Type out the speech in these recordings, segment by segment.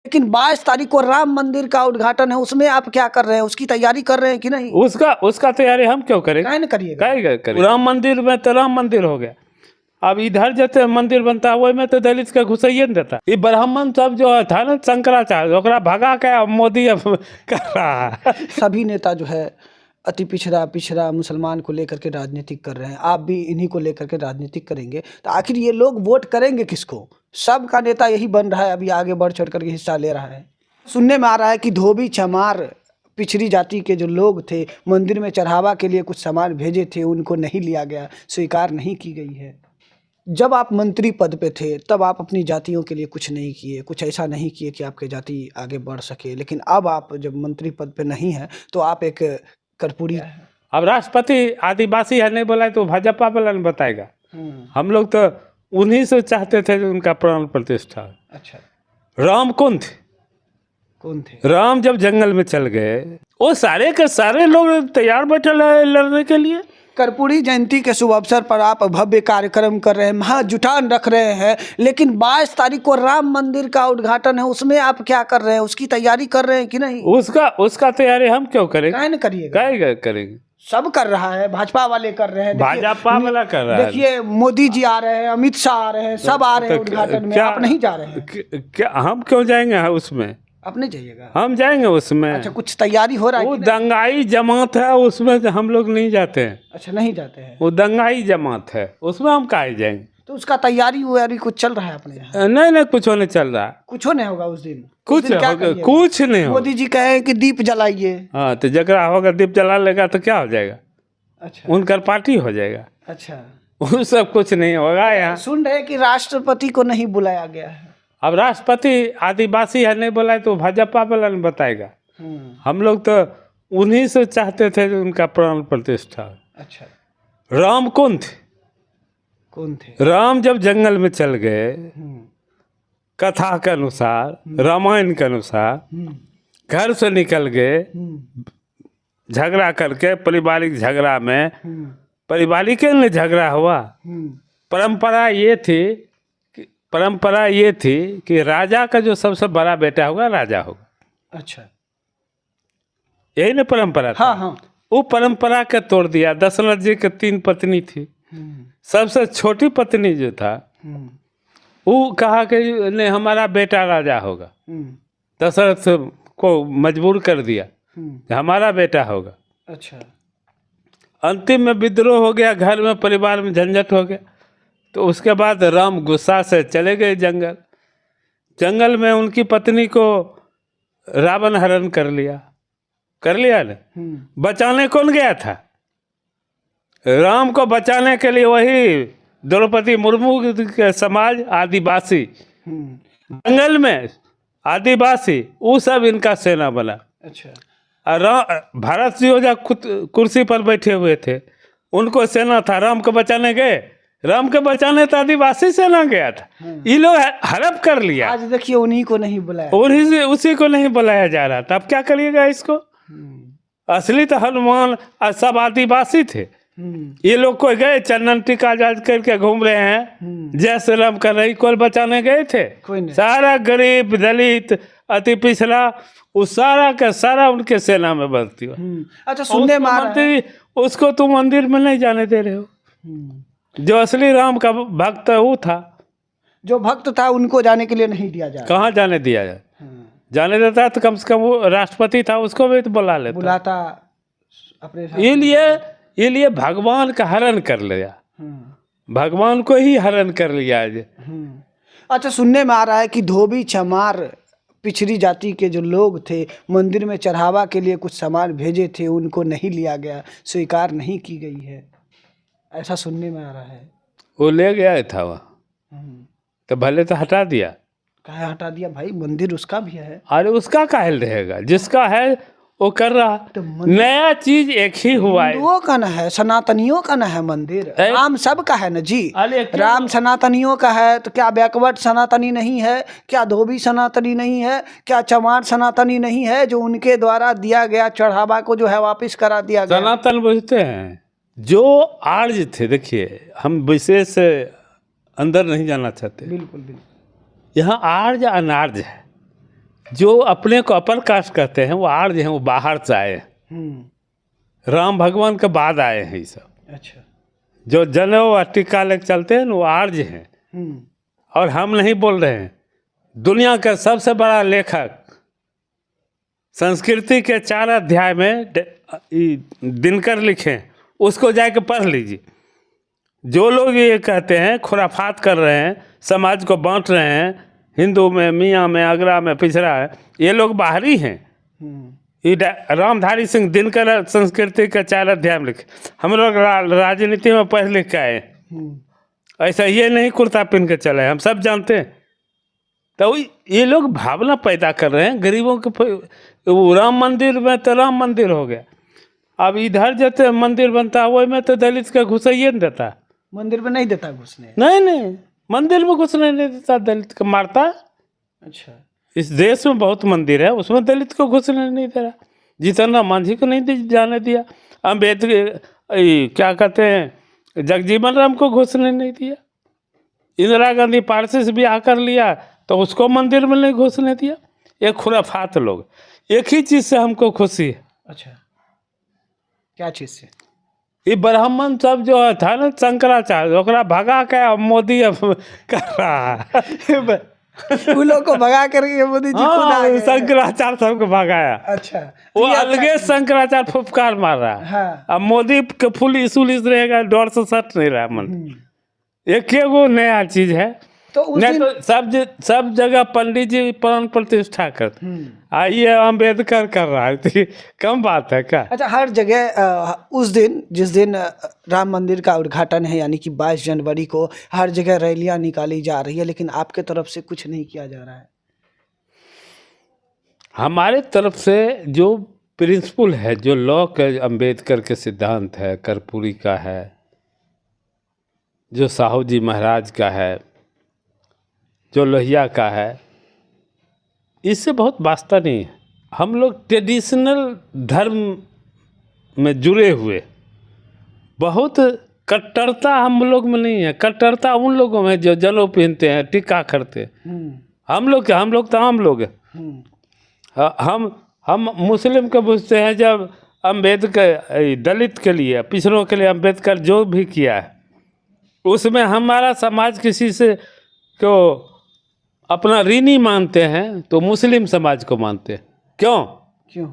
लेकिन 22 तारीख को राम मंदिर का उद्घाटन है, उसमें आप क्या कर रहे हैं? उसकी तैयारी कर रहे हैं कि नहीं? उसका तैयारी हम क्यों करें? काहे न करिएगा? काहे करें? राम मंदिर में तो राम मंदिर हो गया। अब इधर जैसे मंदिर बनता है वही में तो दलित का घुसाइए नहीं देता। ये ब्राह्मण सब जो था ना शंकराचार्य, ओकरा भगा के अब मोदी अब कर रहा है। सभी नेता जो है अति पिछड़ा मुसलमान को लेकर के राजनीतिक कर रहे हैं। आप भी इन्हीं को लेकर के राजनीतिक करेंगे तो आखिर ये लोग वोट करेंगे किसको? सबका नेता यही बन रहा है, अभी आगे बढ़ चढ़ करके हिस्सा ले रहा है। सुनने में आ रहा है कि धोबी चमार पिछड़ी जाति के जो लोग थे मंदिर में चढ़ावा के लिए कुछ सामान भेजे थे, उनको नहीं लिया गया, स्वीकार नहीं की गई है। जब आप मंत्री पद पे थे तब आप अपनी जातियों के लिए कुछ नहीं किए, कुछ ऐसा नहीं किए कि आपके जाति आगे बढ़ सके, लेकिन अब आप जब मंत्री पद पे नहीं हैं तो आप एक कर्पूरी। अब राष्ट्रपति आदिवासी है नहीं बोला तो भाजपा वाला नहीं बताएगा। हम लोग तो उन्हीं से चाहते थे उनका प्राण प्रतिष्ठा। अच्छा, राम कौन थे? कौन थे? राम जब जंगल में चल गए वो सारे के सारे लोग तैयार बैठे है लड़ने के लिए। कर्पूरी जयंती के शुभ अवसर पर आप भव्य कार्यक्रम कर रहे हैं, महाजुटान रख रहे हैं, लेकिन 22 तारीख को राम मंदिर का उद्घाटन है, उसमें आप क्या कर रहे हैं? उसकी तैयारी कर रहे हैं कि नहीं? उसका तैयारी हम क्यों करें? काहे न करिएगा? काहे करेंगे? सब कर रहा है, भाजपा वाले कर रहे हैं, भाजपा वाला कर रहा है। देखिए मोदी जी आ रहे हैं, अमित शाह आ रहे हैं, सब आ रहे हैं उद्घाटन में, आप नहीं जा रहे हैं? क्या हम क्यों जाएंगे उसमें? आप नहीं जाइएगा? हम जाएंगे उसमें। अच्छा, कुछ तैयारी हो रहा है? वो दंगाई जमात है, उसमें हम लोग नहीं जाते हैं। अच्छा, नहीं जाते हैं? वो दंगाई जमात है, उसमें हम काहे जाएंगे? तो उसका तैयारी व्यारी कुछ चल रहा है अपने यहाँ? नहीं कुछ नहीं चल रहा। कुछ नहीं होगा उस दिन? कुछ नहीं होगा। मोदी जी कहे कि दीप जलाइए। हाँ, तो जगरा होगा दीप जला लेगा तो क्या हो जाएगा? अच्छा, उनका पार्टी हो जाएगा। अच्छा, वो सब कुछ नहीं होगा यहाँ। सुन रहे कि राष्ट्रपति को नहीं बुलाया गया है। अब राष्ट्रपति आदिवासी है नहीं बोला तो भाजपा वाला नहीं बताएगा। हम लोग तो उन्हीं से चाहते थे उनका प्राण प्रतिष्ठा। अच्छा, राम कौन थे? कौन थे? राम जब जंगल में चल गए, कथा के अनुसार, रामायण के अनुसार घर से निकल गए झगड़ा करके, पारिवारिक झगड़ा में, पारिवारिक ने झगड़ा हुआ। परंपरा ये थी कि राजा का जो सबसे बड़ा बेटा होगा राजा होगा। अच्छा, यही ना परंपरा था? हाँ हाँ। वो परंपरा के तोड़ दिया। दशरथ जी के 3 पत्नी थी, सबसे छोटी पत्नी जो था वो कहा कि नहीं हमारा बेटा राजा होगा। दशरथ को मजबूर कर दिया कि हमारा बेटा होगा। अच्छा, अंतिम में विद्रोह हो गया, घर में परिवार में झंझट हो गया। तो उसके बाद राम गुस्सा से चले गए जंगल में उनकी पत्नी को रावण हरण कर लिया ना। बचाने कौन गया था? राम को बचाने के लिए वही द्रौपदी मुर्मू के समाज आदिवासी, जंगल में आदिवासी, वो सब इनका सेना बना। अच्छा, भारत जी कुर्सी पर बैठे हुए थे, उनको सेना था। राम को बचाने गए, राम के बचाने तो आदिवासी सेना गया था। ये लोग हड़प कर लिया। आज देखिए उन्हीं को नहीं बुलाया, उसी को नहीं बुलाया जा रहा था। अब क्या करिएगा इसको? असली तो हनुमान सब आदिवासी थे। ये लोग कोई गए चंदन टीका जाज करके घूम रहे हैं, जय श्री राम कर रहे, कोई बचाने गए थे? कोई नहीं। सारा गरीब दलित अति पिछड़ा वो सारा का सारा उनके सेना में भर्ती हुआ। अच्छा, सुनने में आ रहा है उसको तुम मंदिर में नहीं जाने दे रहे हो। जो असली राम का भक्त वो था, जो भक्त था उनको जाने के लिए नहीं दिया जाए। कहाँ जाने दिया जाए? जाने देता तो कम से कम वो राष्ट्रपति था, उसको भी तो बुलाता अपने। ये लिए भगवान का हरण कर लिया, भगवान को ही हरण कर लिया आज। अच्छा, सुनने में आ रहा है कि धोबी चमार पिछड़ी जाति के जो लोग थे मंदिर में चढ़ावा के लिए कुछ सामान भेजे थे, उनको नहीं लिया गया, स्वीकार नहीं की गई है, ऐसा सुनने में आ रहा है। वो ले गया था वहाँ, तो भले तो हटा दिया। काहे हटा दिया भाई? मंदिर उसका भी है। अरे उसका काहे रहेगा? जिसका है वो कर रहा। तो नया चीज एक ही हुआ है। हिंदुओं का न है, सनातनियों का न है मंदिर। राम सब का है न जी। राम सनातनियों का है तो क्या बैकवर्ड सनातनी नहीं है? क्या धोबी सनातनी नहीं है? क्या चमार सनातनी नहीं है? जो उनके द्वारा दिया गया चढ़ावा को जो है वापस करा दिया गया। सनातन बुझते हैं जो आर्य थे। देखिए हम विशेष अंदर नहीं जाना चाहते। बिल्कुल बिल्कुल। यहाँ आर्य अनार्य है। जो अपने को अपर कास्ट कहते हैं वो आर्य हैं, वो बाहर से आए हैं। राम भगवान के बाद आए हैं ये सब। अच्छा। जो जनेऊ और टीका लेके चलते हैं ना वो आर्य हैं। और हम नहीं बोल रहे हैं, दुनिया का सबसे बड़ा लेखक संस्कृति के 4 अध्याय में दिनकर लिखे, उसको जाके पढ़ लीजिए। जो लोग ये कहते हैं खुराफात कर रहे हैं, समाज को बांट रहे हैं, हिंदू में, मियाँ में, अगरा में पिछड़ा है, ये लोग बाहरी हैं। ये रामधारी सिंह दिनकर संस्कृति के 4 अध्याय में लिखे। हम लोग राजनीति में पढ़ लिख के आए, ऐसा ये नहीं कुर्ता पहन के चले, हम सब जानते हैं। तो ये लोग भावना पैदा कर रहे हैं गरीबों के। वो राम मंदिर में तो राम मंदिर हो गया, अब इधर जैसे मंदिर बनता है वही में तो दलित का घुसाइए नहीं देता। मंदिर में नहीं देता घुसने? नहीं, मंदिर में घुसने नहीं देता, दलित को मारता। अच्छा। इस देश में बहुत मंदिर है, उसमें दलित को घुसने नहीं दे रहा। जितना मांझी को नहीं जाने दिया, अम्बेडकर क्या कहते हैं जगजीवन राम को घुसने नहीं दिया, इंदिरा गांधी पारसी से ब्याह कर लिया तो उसको मंदिर में नहीं घुसने दिया। ये खुराफात लोग। एक ही चीज़ से हमको खुशी है। अच्छा, क्या चीज़ से? ये ब्राह्मण सब जो था ना शंकराचार्य, ओकरा भगा के अब मोदी अब कर रहा है। उन लोग को भगा करके मोदी जी खुद आ गए। शंकराचार्य सबको भगाया। अच्छा, वो अलगे शंकराचार्य फुफकार मार रहा है। हाँ। अब मोदी के पुलिस रहेगा, डर से सट नहीं रहा मन। एक वो नया चीज है। तो उस नहीं दिन तो सब जगह पंडित जी प्राण प्रतिष्ठा करते, आइए अम्बेडकर कर रहा है, तो कम बात है क्या? अच्छा, हर जगह उस दिन जिस दिन राम मंदिर का उद्घाटन है, यानी कि 22 जनवरी को हर जगह रैलियां निकाली जा रही है, लेकिन आपके तरफ से कुछ नहीं किया जा रहा है। हमारे तरफ से जो प्रिंसिपल है, जो लॉ का अम्बेडकर के सिद्धांत है, कर्पूरी का है, जो साहू जी महाराज का है, जो लोहिया का है, इससे बहुत वास्ता नहीं है। हम लोग ट्रेडिशनल धर्म में जुड़े हुए, बहुत कट्टरता हम लोग में नहीं है। कट्टरता उन लोगों में जो जनेऊ पहनते हैं, टीका करते हैं। हम लोग तो आम लोग हैं। हम मुस्लिम को पूछते हैं, जब अम्बेडकर दलित के लिए, पिछड़ों के लिए अम्बेडकर जो भी किया है, उसमें हमारा समाज किसी से को अपना ऋणी मानते हैं तो मुस्लिम समाज को मानते हैं। क्यों?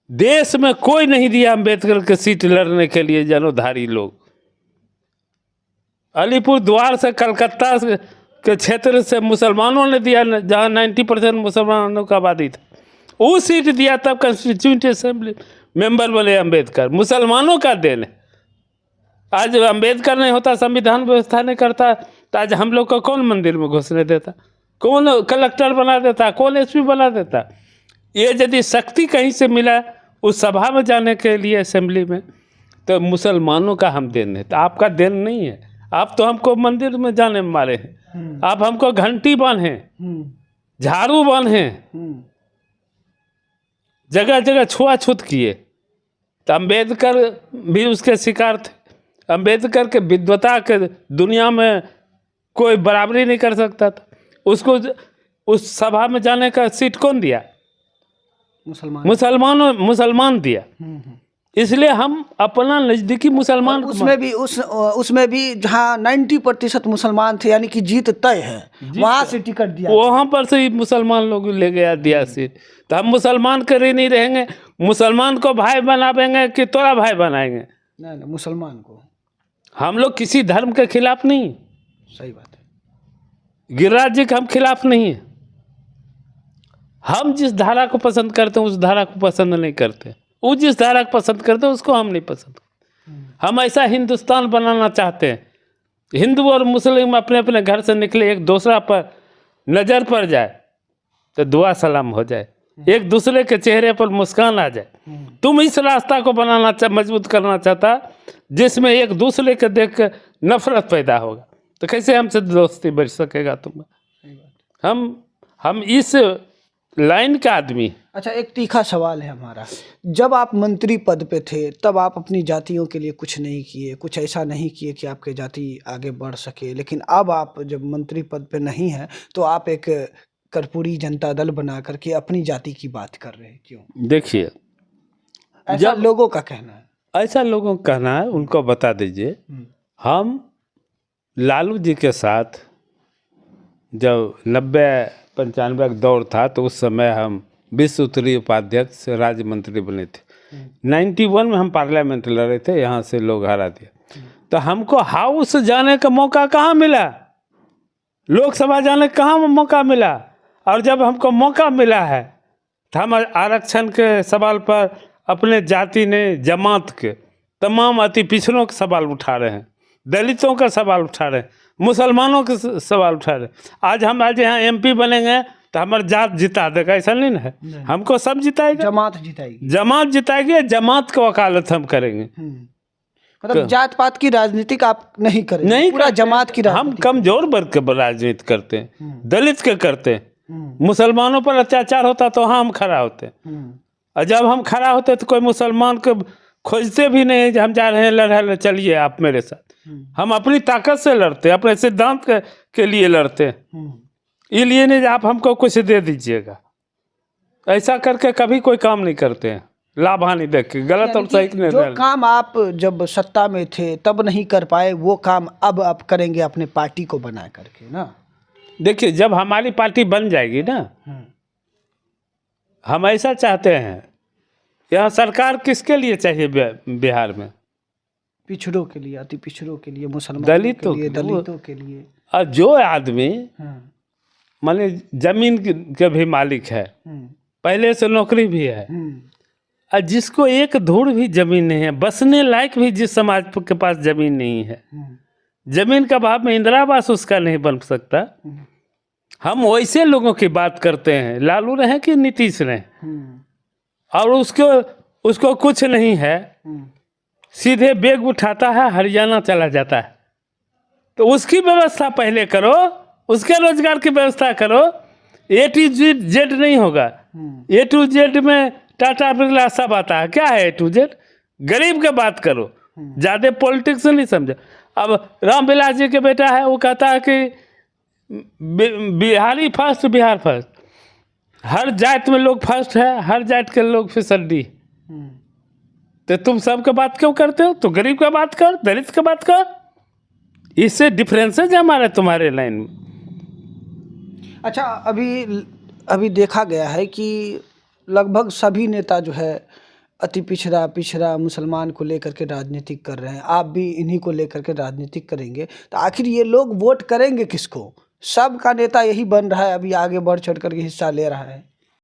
देश में कोई नहीं दिया अम्बेडकर के सीट लड़ने के लिए जनेऊधारी लोग। अलीपुर द्वार से कलकत्ता के क्षेत्र से मुसलमानों ने दिया, जहाँ 90% मुसलमानों का आबादी था, वो सीट दिया, तब कॉन्स्टिट्यूंट असेंबली मेंबर बने अम्बेडकर। मुसलमानों का देन है। आज अम्बेडकर नहीं होता, संविधान व्यवस्था नहीं करता, तो आज हम लोग को कौन मंदिर में घुसने देता, कौन कलेक्टर बना देता, कौन एसपी बना देता? ये यदि शक्ति कहीं से मिला उस सभा में जाने के लिए, असेंबली में, तो मुसलमानों का हम देन है, तो आपका देन नहीं है। आप तो हमको मंदिर में जाने में मारे हैं, आप हमको घंटी बांधे, झाड़ू बांधे, जगह जगह छुआछूत किए। तो अम्बेडकर भी उसके शिकार थे। अम्बेडकर के विद्वता के दुनिया में कोई बराबरी नहीं कर सकता था। उसको उस सभा में जाने का सीट कौन दिया? मुसलमान दिया। इसलिए हम अपना नजदीकी मुसलमान उसमें भी जहाँ 90% मुसलमान थे, यानी कि जीत तय है, वहाँ से टिकट दिया, वहाँ पर से ही मुसलमान लोग ले गया दिया सीट। तो हम मुसलमान करे नहीं रहेंगे, मुसलमान को भाई बनाएंगे कि तोरा भाई बनाएंगे? नहीं, मुसलमान को। हम लोग किसी धर्म के खिलाफ नहीं। सही बात है। गिरिराज जी के हम खिलाफ नहीं है। हम जिस धारा को पसंद करते हैं उस धारा को पसंद नहीं करते, वो जिस धारा को पसंद करते हैं उसको हम नहीं पसंद। हम ऐसा हिंदुस्तान बनाना चाहते हैं, हिंदू और मुस्लिम अपने अपने घर से निकले, एक दूसरा पर नज़र पड़ जाए तो दुआ सलाम हो जाए, एक दूसरे के चेहरे पर मुस्कान आ जाए। तुम इस रास्ता को बनाना मजबूत करना चाहता, जिसमें एक दूसरे के देख कर नफरत पैदा होगा, तो कैसे हमसे दोस्ती बढ़ सकेगा? तुम हम इस लाइन का आदमी। अच्छा, एक तीखा सवाल है हमारा। जब आप मंत्री पद पे थे, तब आप अपनी जातियों के लिए कुछ नहीं किए, कुछ ऐसा नहीं किए कि आपके जाति आगे बढ़ सके, लेकिन अब आप जब मंत्री पद पे नहीं हैं, तो आप एक कर्पूरी जनता दल बना करके अपनी जाति की बात कर रहे हैं, क्यों? देखिए, ऐसा लोगों का कहना है। ऐसा लोगों का कहना है, उनको बता दीजिए। हम लालू जी के साथ जब 90-95 का दौर था तो उस समय हम विश्व स्तरीय उपाध्यक्ष राज्य मंत्री बने थे। 91 में हम पार्लियामेंट लड़े थे, यहाँ से लोग हरा दिया। तो हमको हाउस जाने का मौका कहाँ मिला, लोकसभा जाने का कहाँ मौका मिला। और जब हमको मौका मिला है तो हम आरक्षण के सवाल पर अपने जाति ने जमात के तमाम अति पिछड़ों के सवाल उठा रहे हैं, दलितों का सवाल उठा रहे हैं, मुसलमानों के सवाल उठा रहे हैं। आज यहाँ MP बनेंगे तो हमारे जात जिता देगा, ऐसा नहीं ना है। हमको सब जिताएगा, जमात जिताएगी, जमात जिताएगी, जमात की वकालत हम करेंगे। मतलब जात पात की राजनीति आप नहीं करेंगे, नहीं पूरा जमात की राजनीति। हम कमजोर वर्ग के राजनीति करते हैं, दलित के करते हैं। मुसलमानों पर अत्याचार होता तो हम खड़ा होते, और जब हम खड़ा होते तो कोई मुसलमान को खोजते भी नहीं। हम जा रहे हैं लड़ाई, चलिए आप मेरे साथ। हम अपनी ताकत से लड़ते, अपने सिद्धांत के लिए लड़ते, इसलिए नहीं आप हमको कुछ दे दीजिएगा। ऐसा करके कभी कोई काम नहीं करते हैं, लाभ हानि देख के, गलत और सही नहीं। जो काम आप जब सत्ता में थे तब नहीं कर पाए, वो काम अब आप करेंगे अपने पार्टी को बना करके ना। देखिए, जब हमारी पार्टी बन जाएगी ना, हम ऐसा चाहते हैं, यहाँ सरकार किसके लिए चाहिए बिहार में? पिछड़ों के लिए, अति पिछड़ों के लिए, मुसलमानों दलितों के लिए, दलितों के लिए। और जो आदमी माने जमीन के भी मालिक है, पहले से नौकरी भी है, और जिसको एक धूड़ भी जमीन नहीं है, बसने लायक भी जिस समाज के पास जमीन नहीं है, जमीन का भाव में इंदिरा आवास उसका नहीं बन सकता। हम वैसे लोगों की बात करते हैं, लालू रहे कि नीतीश रहे, और उसको कुछ नहीं है, सीधे बैग उठाता है, हरियाणा चला जाता है। तो उसकी व्यवस्था पहले करो, उसके रोजगार की व्यवस्था करो। A to Z नहीं होगा। A to Z में टाटा बिरला सब आता है। क्या है A to Z? गरीब के बात करो, ज़्यादा पॉलिटिक्स नहीं समझो। अब रामविलास जी के बेटा है, वो कहता है कि बिहारी फर्स्ट, बिहार फर्स्ट। हर जात में लोग फर्स्ट है, हर जात के लोग फिसड्डी। तो तुम सबके बात क्यों करते हो? तो गरीब का बात कर, दलित का बात कर। इससे डिफरेंसेज है हमारे तुम्हारे लाइन में। अच्छा, अभी देखा गया है कि लगभग सभी नेता जो है अति पिछड़ा मुसलमान को लेकर के राजनीतिक कर रहे हैं। आप भी इन्हीं को लेकर के राजनीतिक करेंगे तो आखिर ये लोग वोट करेंगे किसको? सबका नेता यही बन रहा है, अभी आगे बढ़ चढ़ करके हिस्सा ले रहा है।